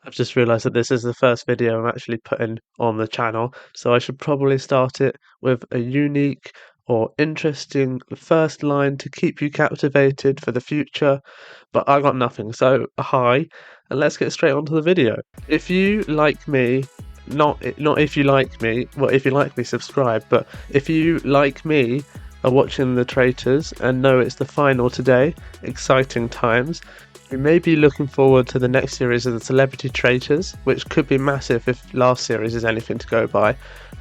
I've just realised that this is the first video I'm actually putting on the channel, so I should probably start it with a unique or interesting first line to keep you captivated for the future, but I got nothing, so hi, and let's get straight onto the video. If you like me, not if you like me, well, if you like me, subscribe, but if you like me, are watching the Traitors and know it's the final today, exciting times, we may be looking forward to the next series of the Celebrity Traitors, which could be massive if last series is anything to go by.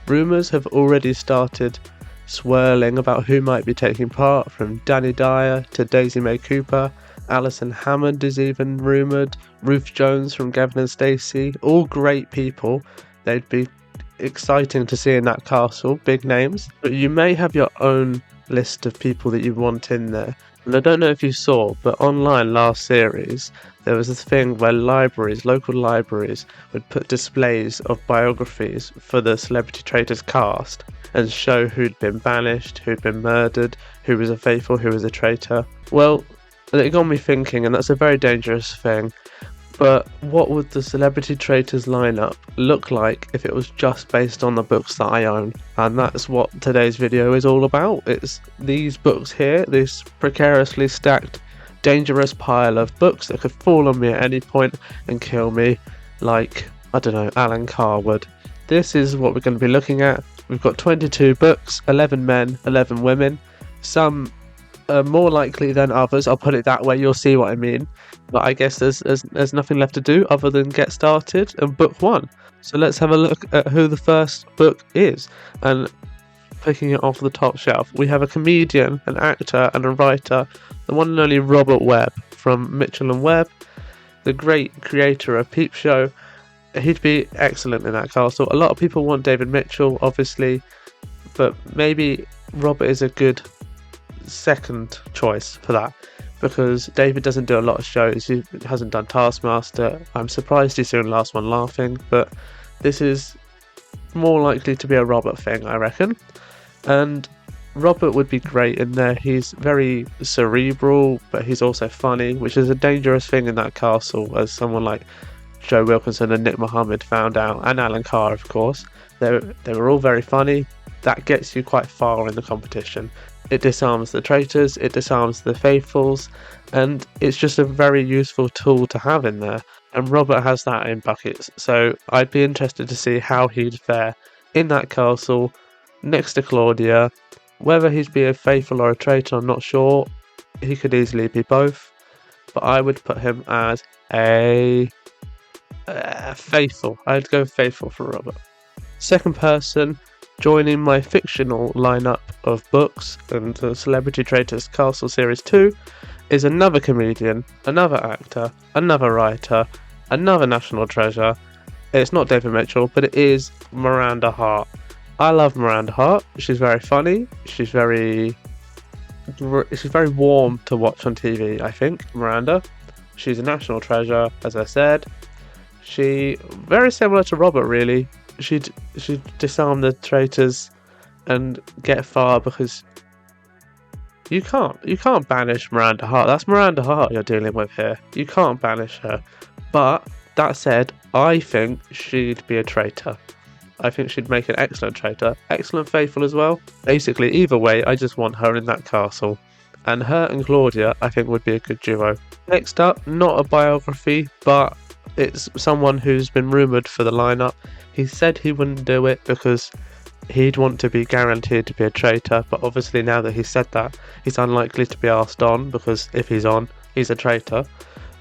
Rumours have already started swirling about who might be taking part, from Danny Dyer to Daisy May Cooper. Alison Hammond is even rumoured, Ruth Jones from Gavin and Stacey, all great people. They'd be exciting to see in that castle, big names. But you may have your own list of people that you want in there. And I don't know if you saw, but online last series, there was this thing where local libraries, would put displays of biographies for the Celebrity Traitors cast and show who'd been banished, who'd been murdered, who was a faithful, who was a traitor. Well, it got me thinking, and that's a very dangerous thing. But what would the Celebrity Traitors lineup look like if it was just based on the books that I own? And that's what today's video is all about. It's these books here, this precariously stacked, dangerous pile of books that could fall on me at any point and kill me, like, I don't know, Alan Carr would. This is what we're going to be looking at. We've got 22 books, 11 men, 11 women. Some more likely than others, I'll put it that way, you'll see what I mean. But I guess there's nothing left to do other than get started and book one. So let's have a look at who the first book is. And picking it off the top shelf, we have a comedian, an actor and a writer, the one and only Robert Webb from Mitchell and Webb, the great creator of Peep Show. He'd be excellent in that castle. A lot of people want David Mitchell, obviously, but maybe Robert is a good second choice for that, because David doesn't do a lot of shows. He hasn't done Taskmaster. I'm surprised he's doing Last One Laughing, but this is more likely to be a Robert thing, I reckon. And Robert would be great in there. He's very cerebral, but he's also funny, which is a dangerous thing in that castle, as someone like Joe Wilkinson and Nick Mohammed found out, and Alan Carr, of course. They were all very funny. That gets you quite far in the competition. It disarms the traitors, it disarms the faithfuls, and it's just a very useful tool to have in there. And Robert has that in buckets, so I'd be interested to see how he'd fare in that castle next to Claudia. Whether he'd be a faithful or a traitor, I'm not sure. He could easily be both, but I would put him as a faithful. I'd go faithful for Robert. Second person joining my fictional lineup of books and the Celebrity Traitors Castle Series 2 is another comedian, another actor, another writer, another national treasure. It's not David Mitchell, but it is Miranda Hart. I love Miranda Hart. She's very funny. She's very warm to watch on TV, I think, Miranda. She's a national treasure, as I said. She very similar to Robert, really. She'd disarm the traitors and get far, because you can't banish Miranda Hart. That's Miranda Hart you're dealing with here. You can't banish her. But that said, I think she'd be a traitor. I think she'd make an excellent traitor, excellent faithful as well. Basically, either way, I just want her in that castle. And her and Claudia, I think, would be a good duo. Next up, not a biography, but it's someone who's been rumoured for the lineup. He said he wouldn't do it because he'd want to be guaranteed to be a traitor, but obviously now that he said that, he's unlikely to be asked on, because if he's on, he's a traitor.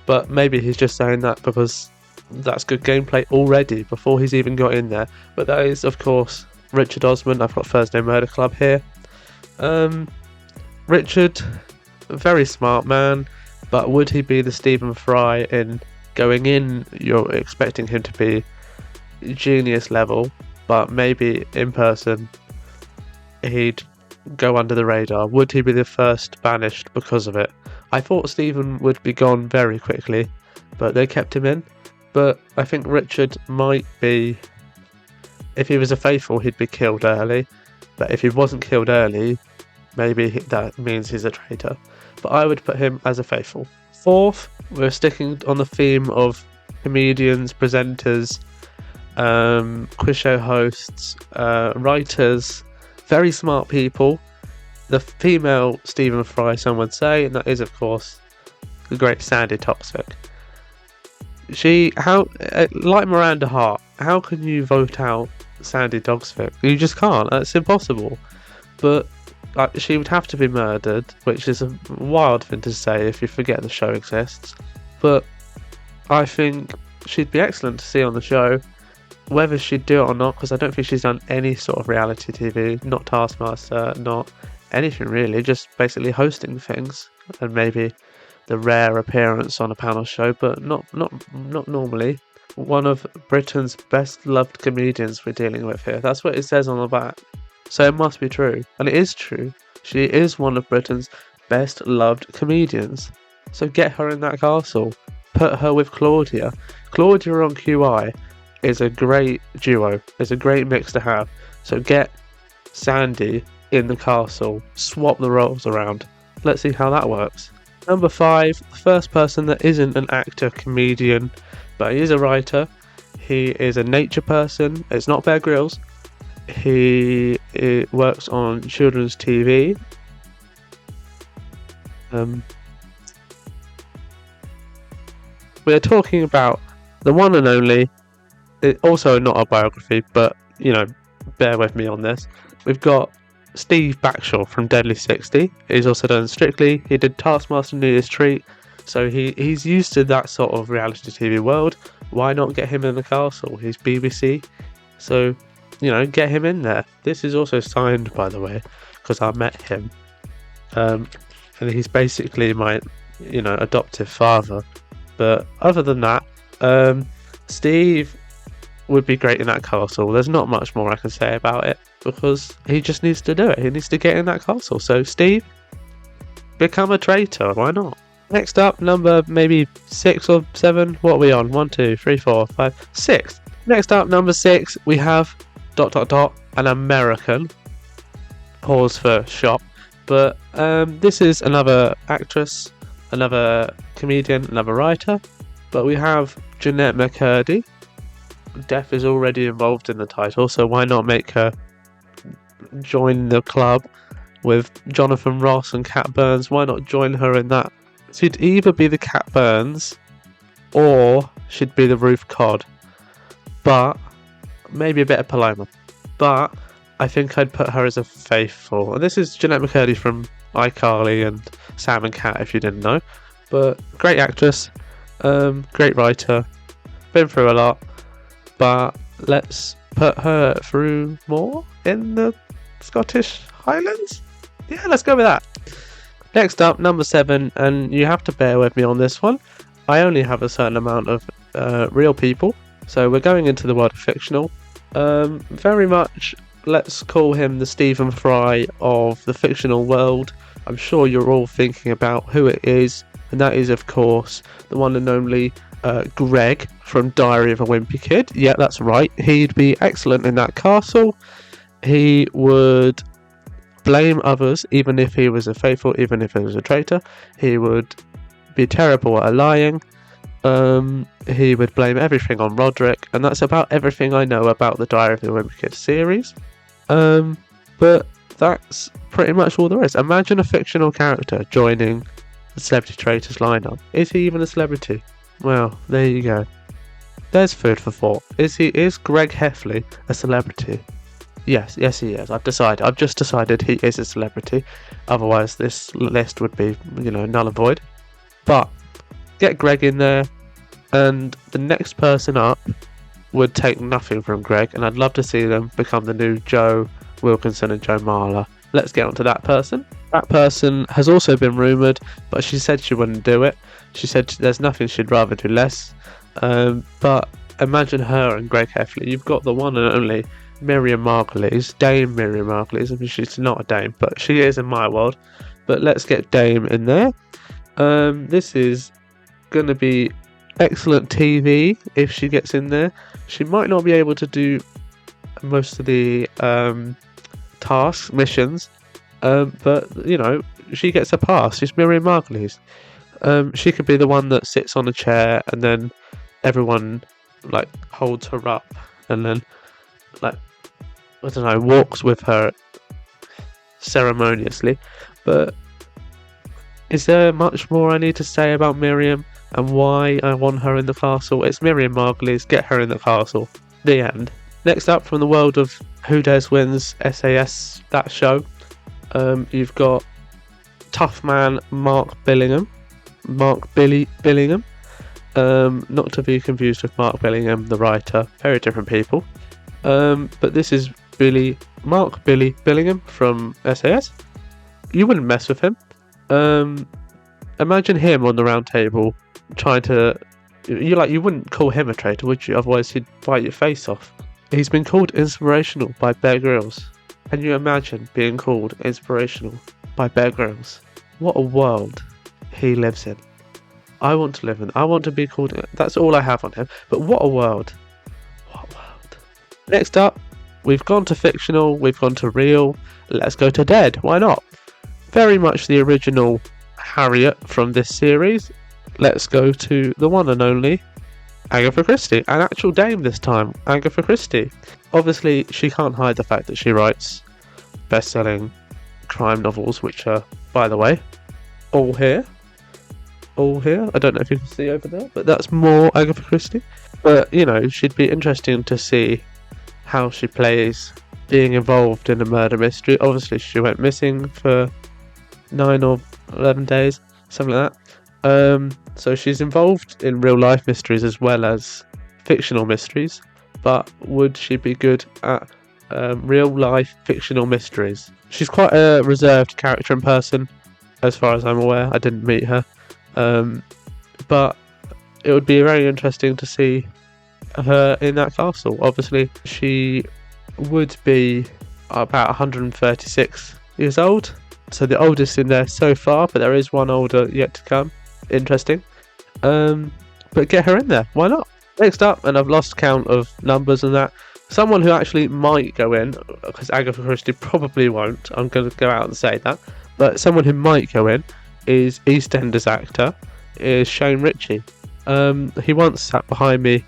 But maybe he's just saying that because that's good gameplay already before he's even got in there. But that is, of course, Richard Osman. I've got Thursday Murder Club here. Richard, a very smart man, but would he be the Stephen Fry in going in? You're expecting him to be genius level, but maybe in person he'd go under the radar. Would he be the first banished because of it? I thought Stephen would be gone very quickly, but they kept him in. But I think Richard might be, if he was a faithful, he'd be killed early, but if he wasn't killed early, maybe that means he's a traitor. But I would put him as a faithful. Fourth, we're sticking on the theme of comedians, presenters, quiz show hosts, writers, very smart people. The female Stephen Fry, some would say, and that is, of course, the great Sandy Toxic. Like Miranda Hart, how can you vote out Sandy Toxic? You just can't. That's impossible. But she would have to be murdered, which is a wild thing to say if you forget the show exists. But I think she'd be excellent to see on the show. Whether she'd do it or not, because I don't think she's done any sort of reality TV, not Taskmaster, not anything really, just basically hosting things, and maybe the rare appearance on a panel show, but not normally. One of Britain's best loved comedians we're dealing with here. That's what it says on the back. So it must be true. And it is true. She is one of Britain's best loved comedians. So get her in that castle. Put her with Claudia. Claudia on QI is a great duo. It's a great mix to have. So get Sandy in the castle. Swap the roles around. Let's see how that works. Number 5, the first person that isn't an actor, comedian, but he is a writer. He is a nature person. It's not Bear Grylls. He works on children's TV. We're talking about the one and only, also not a biography, but, bear with me on this. We've got Steve Backshall from Deadly 60. He's also done Strictly. He did Taskmaster New Year's Treat. So he's used to that sort of reality TV world. Why not get him in the castle? He's BBC. So, get him in there. This is also signed, by the way, because I met him. And he's basically my, adoptive father. But other than that, Steve would be great in that castle. There's not much more I can say about it, because he just needs to do it. He needs to get in that castle. So Steve, become a traitor. Why not? Next up, number maybe 6 or 7. What are we on? 1, 2, 3, 4, 5, 6. Next up, number 6, we have ... an American. Pause for shop. But this is another actress, another comedian, another writer. But we have Jeanette McCurdy. Deaf is already involved in the title, so why not make her join the club with Jonathan Ross and Cat Burns? Why not join her in that? She'd either be the Cat Burns or she'd be the Ruth Codd, but maybe a bit of Paloma. But I think I'd put her as a faithful. And this is Jeanette McCurdy from iCarly and Sam and Cat, if you didn't know. But great actress, great writer, been through a lot. But let's put her through more in the Scottish Highlands. Yeah, let's go with that. Next up, number 7, and you have to bear with me on this one. I only have a certain amount of real people, so we're going into the world of fictional. Very much, let's call him the Stephen Fry of the fictional world. I'm sure you're all thinking about who it is, and that is, of course, the one and only Greg from Diary of a Wimpy Kid. Yeah, that's right. He'd be excellent in that castle. He would blame others, even if he was a faithful, even if he was a traitor. He would be terrible at lying. He would blame everything on Roderick, and that's about everything I know about the Diary of the Wimpy Kid series. But that's pretty much all there is. Imagine a fictional character joining the Celebrity Traitors lineup. Is he even a celebrity? Well, there you go. There's food for thought. Is Greg Heffley a celebrity? Yes, he is. I've just decided he is a celebrity. Otherwise, this list would be, null and void. But get Greg in there, and the next person up would take nothing from Greg, and I'd love to see them become the new Joe Wilkinson and Joe Marler. Let's get on to that person. That person has also been rumoured, but she said she wouldn't do it. She said there's nothing she'd rather do less. But imagine her and Greg Heffley. You've got the one and only Miriam Margolyes, Dame Miriam Margolyes. I mean, she's not a dame, but she is in my world. But let's get Dame in there. This is going to be excellent TV if she gets in there. She might not be able to do most of the tasks, missions, but she gets a pass. She's Miriam Margolyes. She could be the one that sits on a chair and then everyone like holds her up and then like, I don't know, walks with her ceremoniously. But is there much more I need to say about Miriam and why I want her in the castle? It's Miriam Margolyes, get her in the castle. The end. Next up, from the world of Who Dares Wins SAS, that show, you've got tough man Mark Billingham. Not to be confused with Mark Billingham, the writer. Very different people. But this is Mark Billingham from SAS. You wouldn't mess with him. Imagine him on the round table trying to... You wouldn't call him a traitor, would you? Otherwise he'd bite your face off. He's been called inspirational by Bear Grylls. Can you imagine being called inspirational by Bear Grylls? What a world he lives in. I want to live in. I want to be called... That's all I have on him. But what a world. What a world. Next up, we've gone to fictional, we've gone to real. Let's go to dead. Why not? Very much the original Harriet from this series. Let's go to the one and only Agatha Christie. An actual dame this time. Agatha Christie. Obviously, she can't hide the fact that she writes best-selling crime novels, which are, by the way, all here. I don't know if you can see over there, but that's more Agatha Christie. But, you know, she'd be interesting to see how she plays being involved in a murder mystery. Obviously, she went missing for 9 or 11 days, something like that. So she's involved in real life mysteries as well as fictional mysteries. But would she be good at real life fictional mysteries? She's quite a reserved character in person, as far as I'm aware. I didn't meet her. But it would be very interesting to see her in that castle. Obviously, she would be about 136 years old. So the oldest in there so far, but there is one older yet to come. Interesting. But get her in there. Why not? Next up, and I've lost count of numbers and that, someone who actually might go in, because Agatha Christie probably won't. I'm going to go out and say that. But someone who might go in is EastEnders actor, is Shane Ritchie. He once sat behind me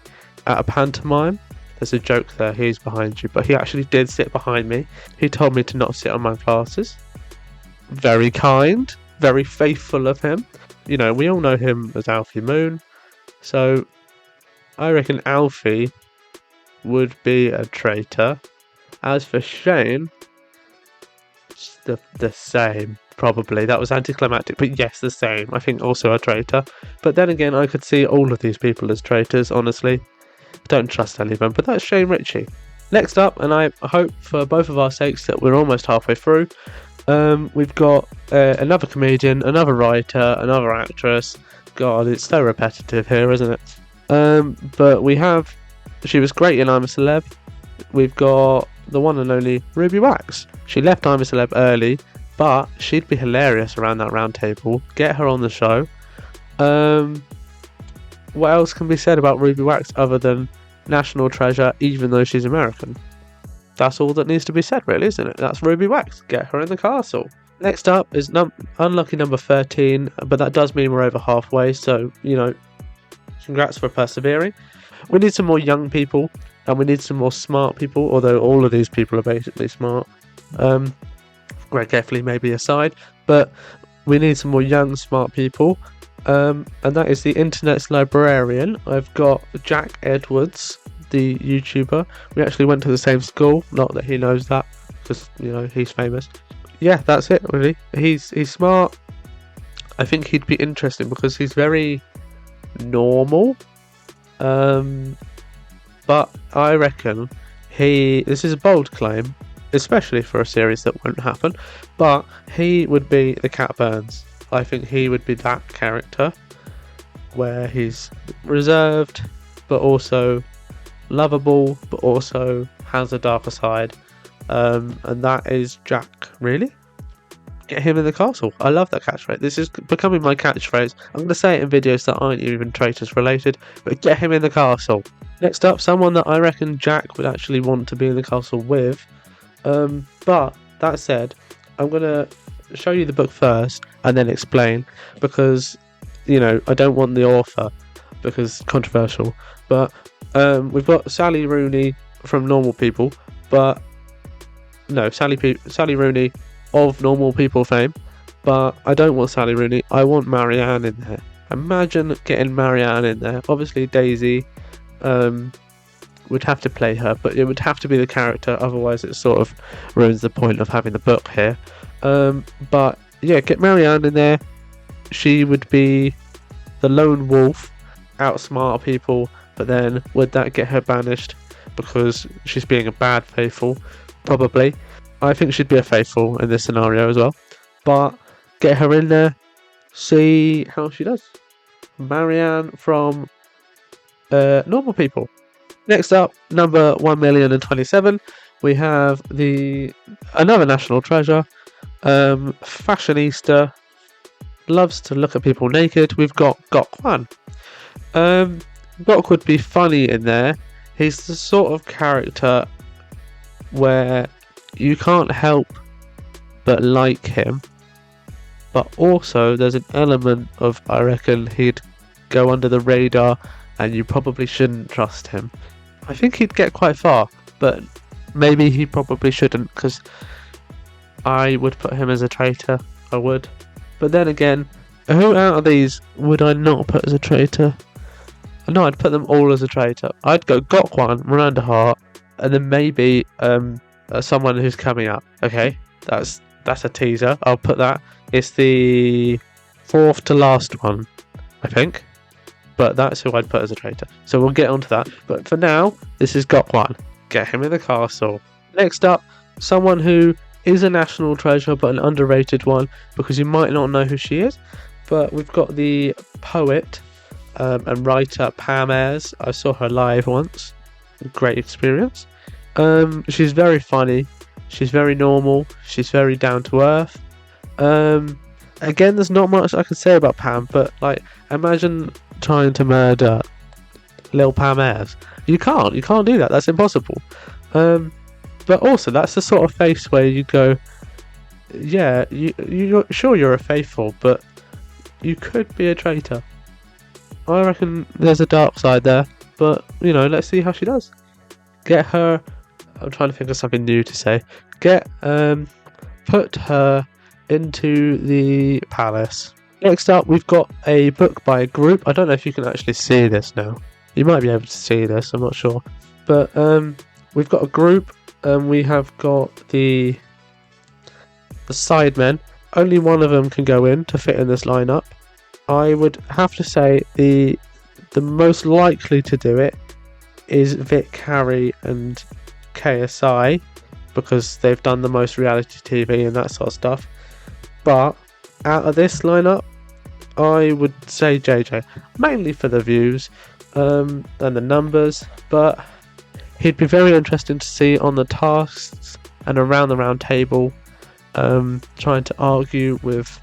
at a pantomime. There's a joke there, he's behind you, but he actually did sit behind me. He told me to not sit on my glasses. Very kind, very faithful of him. You know, we all know him as Alfie Moon, so I reckon Alfie would be a traitor. As for Shane, it's the same, probably. That was anticlimactic, but yes, the same. I think also a traitor. But then again, I could see all of these people as traitors, honestly. Don't trust any of them, but that's Shane Ritchie. Next up, and I hope for both of our sakes that we're almost halfway through, we've got another comedian, another writer, another actress. God, it's so repetitive here, isn't it? But we have... She was great in I'm a Celeb. We've got the one and only Ruby Wax. She left I'm a Celeb early, but she'd be hilarious around that round table. Get her on the show. What else can be said about Ruby Wax other than national treasure, even though she's American? That's all that needs to be said, really, isn't it? That's Ruby Wax. Get her in the castle. Next up is unlucky number 13, but that does mean we're over halfway, so, you know, congrats for persevering. We need some more young people, and we need some more smart people, although all of these people are basically smart. Greg Heffley maybe aside, but we need some more young, smart people. And that is the internet's librarian. I've got Jack Edwards, the YouTuber. We actually went to the same school, not that he knows that, because, you know, he's famous. Yeah, that's it, really. He's smart. I think he'd be interesting because he's very normal. But I reckon this is a bold claim, especially for a series that won't happen, but he would be the Cat Burns. I think he would be that character where he's reserved but also lovable but also has a darker side, and that is Jack, really. Get him in the castle. I love that catchphrase. This is becoming my catchphrase. I'm going to say it in videos that aren't even Traitors related, but get him in the castle. Next up, someone that I reckon Jack would actually want to be in the castle with, but that said, I'm going to show you the book first and then explain, because, you know, I don't want the author because controversial. But we've got Sally Rooney from Normal People, but no, Sally Rooney of Normal People fame. But I don't want Sally Rooney. I want Marianne in there. Imagine getting Marianne in there. Obviously, Daisy would have to play her, but it would have to be the character. Otherwise, it sort of ruins the point of having the book here. But yeah, get Marianne in there. She would be the lone wolf, outsmart people. But then, would that get her banished because she's being a bad faithful? Probably. I think she'd be a faithful in this scenario as well. But get her in there, see how she does. Marianne from Normal People. Next up, number 1,027,000, we have another national treasure, fashionista, loves to look at people naked. We've got Gok Wan. Gok would be funny in there. He's the sort of character where you can't help but like him, but also there's an element of, I reckon, he'd go under the radar and you probably shouldn't trust him. I think he'd get quite far, but maybe he probably shouldn't, because I would put him as a traitor. I would. But then again, who out of these would I not put as a traitor? No, I'd put them all as a traitor. I'd go Gok Wan, Miranda Hart, and then maybe someone who's coming up. Okay, that's a teaser. I'll put that. It's the fourth to last one, I think. But that's who I'd put as a traitor. So we'll get onto that. But for now, this is Gok Wan. Get him in the castle. Next up, someone who is a national treasure but an underrated one, because you might not know who she is. But we've got the poet and writer Pam Ayres. I saw her live once. Great experience. She's very funny. She's very normal. She's very down to earth. Again, there's not much I can say about Pam, but like, imagine trying to murder Lil Pam Ayres. You can't do that. That's impossible. But also, that's the sort of face where you go, yeah, you're sure you're a faithful, but you could be a traitor. I reckon there's a dark side there, but you know, let's see how she does. Get her. I'm trying to think of something new to say. Put her into the palace. Next up, we've got a book by a group. I don't know if you can actually see this now. You might be able to see this, I'm not sure. But we've got a group, and we have got the sidemen. Only one of them can go in to fit in this lineup. I would have to say the most likely to do it is Vic Carey and KSI, because they've done the most reality TV and that sort of stuff. But out of this lineup, I would say JJ, mainly for the views and the numbers, but he'd be very interesting to see on the tasks and around the round table, trying to argue with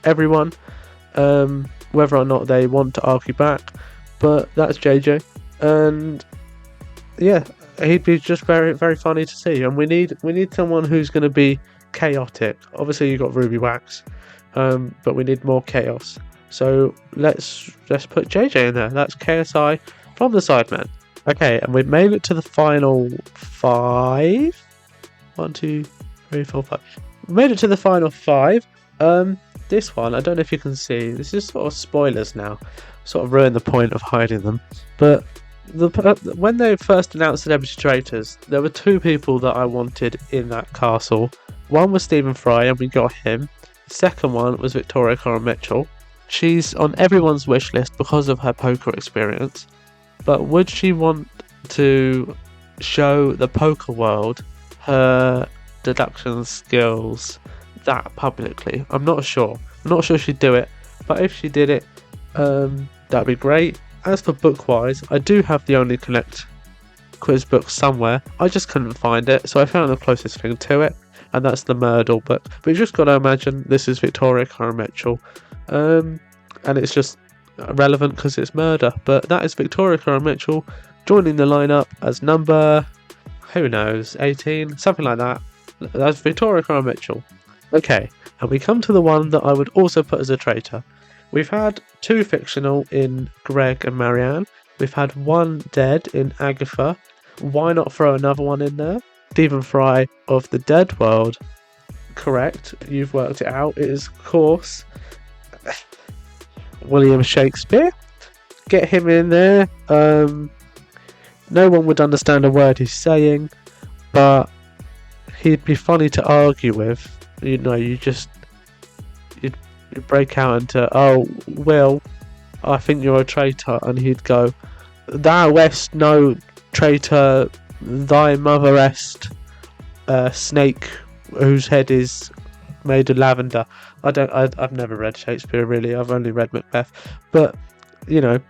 everyone, whether or not they want to argue back. But that's JJ, and yeah, he'd be just very, very funny to see. And we need someone who's going to be chaotic. Obviously, you got Ruby Wax, but we need more chaos. So let's put JJ in there. That's KSI from the Sidemen. Okay, and we've made it to the final 5. 1, 2, 3, 4, 5. We made it to the final 5. This one, I don't know if you can see. This is sort of spoilers now. Sort of ruin the point of hiding them. But when they first announced Celebrity Traitors, there were 2 people that I wanted in that castle. One was Stephen Fry, and we got him. The second one was Victoria Coren Mitchell. She's on everyone's wish list because of her poker experience. But would she want to show the poker world her deduction skills that publicly? I'm not sure. I'm not sure she'd do it. But if she did it, that'd be great. As for book-wise, I do have the Only Connect quiz book somewhere. I just couldn't find it, so I found the closest thing to it, and that's the Myrtle book. But you just got to imagine this is Victoria Coren Mitchell, and it's just relevant because it's murder. But that is Victoria Coren Mitchell joining the lineup as number, who knows, 18, something like that. That's Victoria Coren Mitchell. Okay, and we come to the one that I would also put as a traitor. We've had 2 fictional in Greg and Marianne. We've had 1 dead in Agatha. Why not throw another one in there? Stephen Fry of the Dead World. Correct, you've worked it out. It is, of course, William Shakespeare. Get him in there. No one would understand a word he's saying, but he'd be funny to argue with. You know, you'd break out into, "Oh, Will, I think you're a traitor," and he'd go, "Thou west no traitor, thy mother est snake whose head is made of lavender." I've never read Shakespeare, really. I've only read Macbeth, but you know,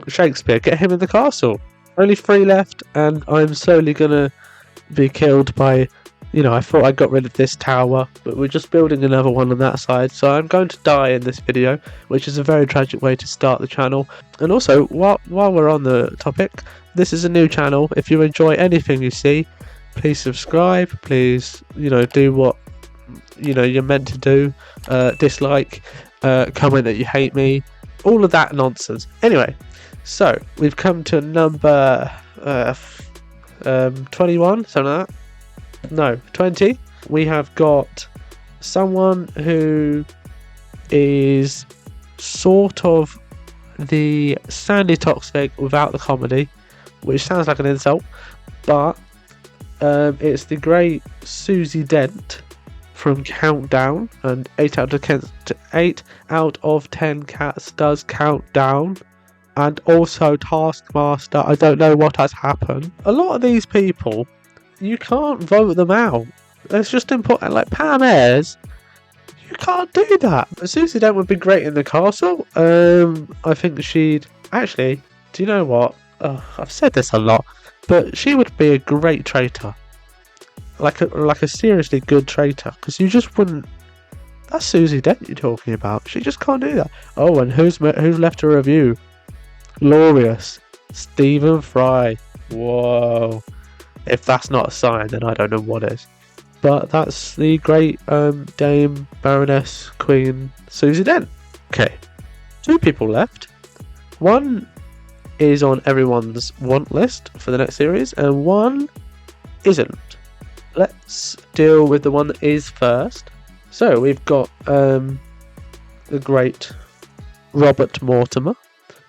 Shakespeare, get him in the castle. Only 3 left, and I'm slowly gonna be killed by, you know, I thought I got rid of this tower, but we're just building another one on that side, so I'm going to die in this video, which is a very tragic way to start the channel. And also, while we're on the topic, this is a new channel. If you enjoy anything you see, please subscribe, please, you know, do what, you know, you're meant to do, dislike, comment that you hate me, all of that nonsense. Anyway, so we've come to number 21, something like that. No, 20. We have got someone who is sort of the Sandy Toksvig without the comedy, which sounds like an insult, but it's the great Susie Dent from Countdown, and 8 out of 10 cats does count down. And also Taskmaster, I don't know what has happened. A lot of these people, you can't vote them out. It's just important. Like Pam Ayres, you can't do that. But Susie Dent would be great in the castle. I think she'd... Actually, do you know what? I've said this a lot, but she would be a great traitor. Like a seriously good traitor. Because you just wouldn't... That's Susie Dent you're talking about. She just can't do that. Oh, and who's left a review? Glorious. Stephen Fry. Whoa. If that's not a sign, then I don't know what is. But that's the great Dame, Baroness, Queen, Susie Dent. Okay. 2 people left. One is on everyone's want list for the next series, and one isn't. Let's deal with the one that is first. So we've got the great Robert Mortimer.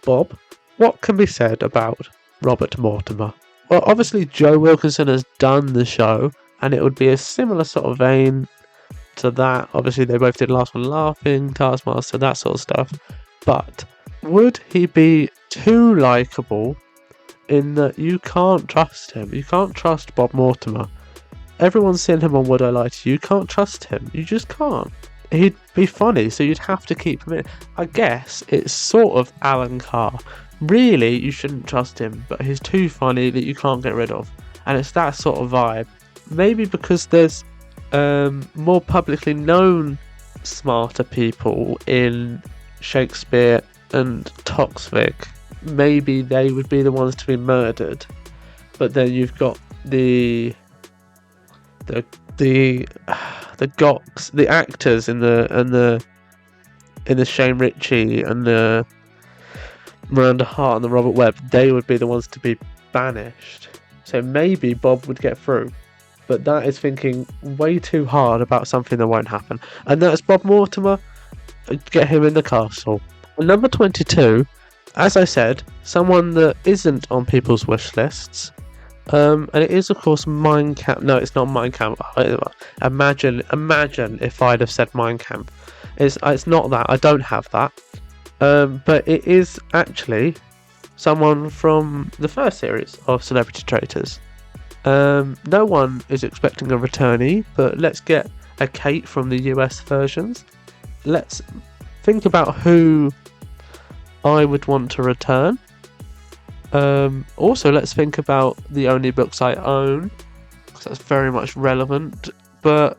Bob. What can be said about Robert Mortimer? Well, obviously Joe Wilkinson has done the show, and it would be a similar sort of vein to that. Obviously they both did Last One Laughing, Taskmaster, that sort of stuff. But would he be too likeable in that you can't trust him? You can't trust Bob Mortimer. Everyone's seen him on Would I Lie to You. You can't trust him. You just can't. He'd be funny, so you'd have to keep him in. I guess it's sort of Alan Carr. Really, you shouldn't trust him, but he's too funny that you can't get rid of. And it's that sort of vibe. Maybe because there's more publicly known smarter people in Shakespeare and Toksvig. Maybe they would be the ones to be murdered. But then you've got the Gox, the actors in the Shane Ritchie and the Miranda Hart and the Robert Webb. They would be the ones to be banished. So maybe Bob would get through, but that is thinking way too hard about something that won't happen. And that's Bob Mortimer. Get him in the castle. Number 22, as I said, someone that isn't on people's wish lists. And it is, of course, Mein Kampf. No, it's not Mein Kampf. Imagine if I'd have said Mein Kampf. It's not that. I don't have that. But it is actually someone from the first series of Celebrity Traitors. No one is expecting a returnee, but let's get a Kate from the US versions. Let's think about who I would want to return. Also, let's think about the only books I own, because that's very much relevant. But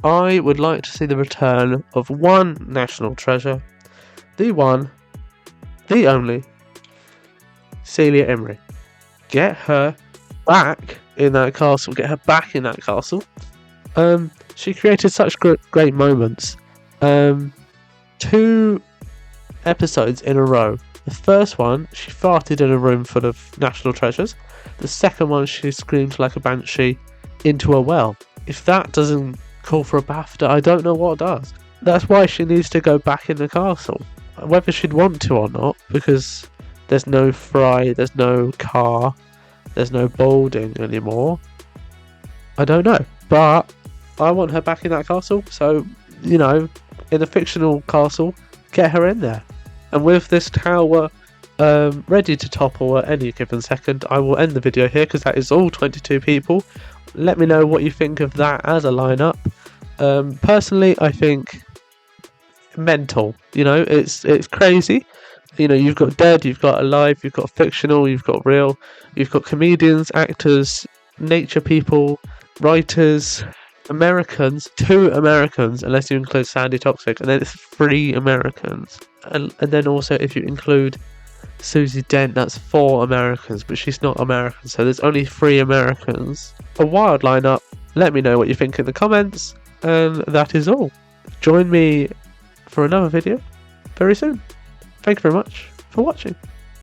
I would like to see the return of one national treasure, the one, the only, Celia Imrie. Get her back in that castle. Get her back in that castle. She created such great moments. Two episodes in a row. The first one, she farted in a room full of national treasures. The second one, she screamed like a banshee into a well. If that doesn't call for a BAFTA, I don't know what does. That's why she needs to go back in the castle. Whether she'd want to or not, because there's no Fry, there's no Car, there's no Balding anymore. I don't know. But I want her back in that castle, so, you know, in a fictional castle, get her in there. And with this tower ready to topple at any given second, I will end the video here because that is all 22 people. Let me know what you think of that as a lineup. Personally, I think mental. You know, it's crazy. You know, you've got dead, you've got alive, you've got fictional, you've got real, you've got comedians, actors, nature people, writers, Americans, 2 Americans, unless you include Sandy Toxic, and then it's 3 Americans. And then also, if you include Susie Dent, that's 4 Americans, but she's not American, so there's only 3 Americans. A wild lineup. Let me know what you think in the comments, and that is all. Join me for another video very soon. Thank you very much for watching.